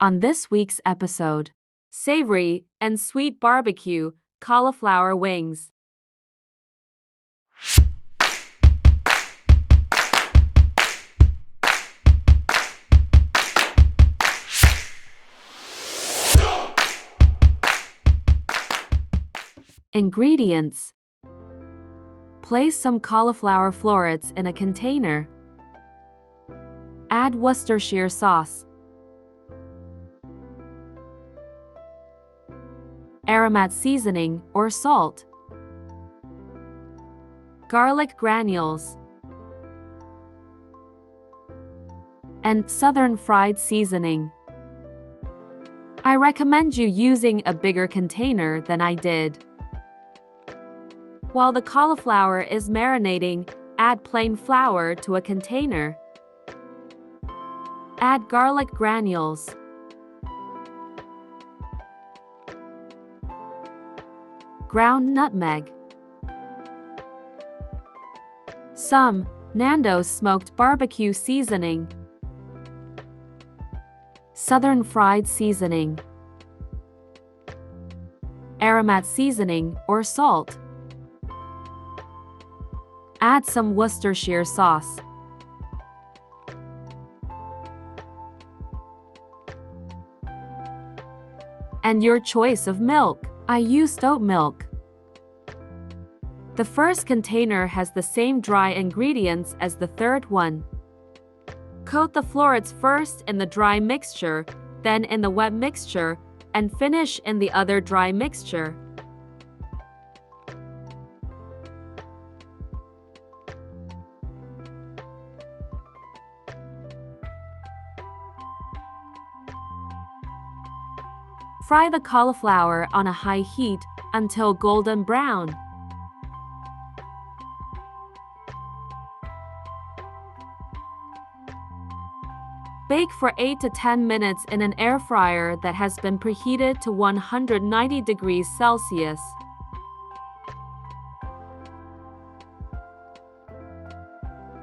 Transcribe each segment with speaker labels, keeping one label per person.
Speaker 1: On this week's episode, savory and sweet barbecue cauliflower wings. Ingredients: place some cauliflower florets in a container. Add Worcestershire sauce, aromat seasoning or salt, garlic granules, and southern fried seasoning. I recommend you using a bigger container than I did. While the cauliflower is marinating, add plain flour to a container. Add garlic granules, ground nutmeg, some Nando's smoked barbecue seasoning, southern fried seasoning, aromat seasoning or salt. Add some Worcestershire sauce. And your choice of milk. I used oat milk. The first container has the same dry ingredients as the third one. Coat the florets first in the dry mixture, then in the wet mixture, and finish in the other dry mixture. Fry the cauliflower on a high heat until golden brown. Bake for 8 to 10 minutes in an air fryer that has been preheated to 190 degrees Celsius.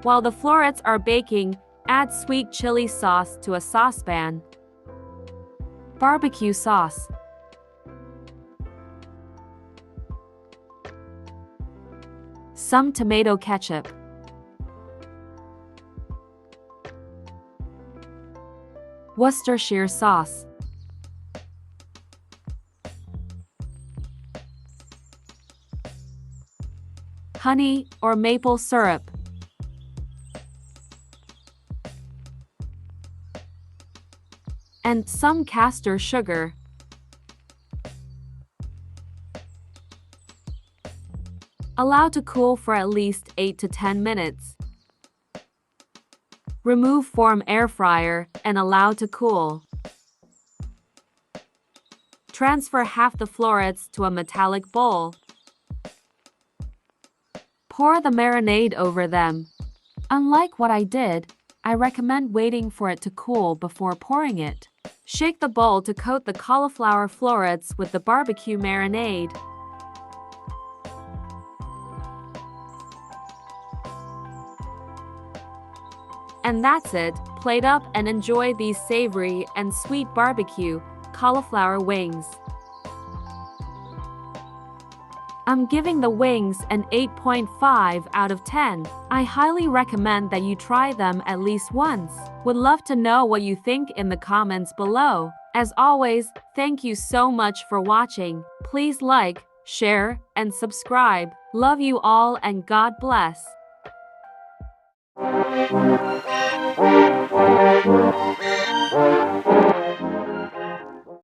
Speaker 1: While the florets are baking, add sweet chili sauce to a saucepan. Barbecue sauce, some tomato ketchup, Worcestershire sauce, honey or maple syrup, and some castor sugar. Allow to cool for at least 8 to 10 minutes. Remove from air fryer and allow to cool. Transfer half the florets to a metallic bowl. Pour the marinade over them. Unlike what I did, I recommend waiting for it to cool before pouring it. Shake the bowl to coat the cauliflower florets with the barbecue marinade. And that's it. Plate up and enjoy these savory and sweet barbecue cauliflower wings. I'm giving the wings an 8.5 out of 10. I highly recommend that you try them at least once. Would love to know what you think in the comments below. As always, thank you so much for watching. Please like, share, and subscribe. Love you all and God bless.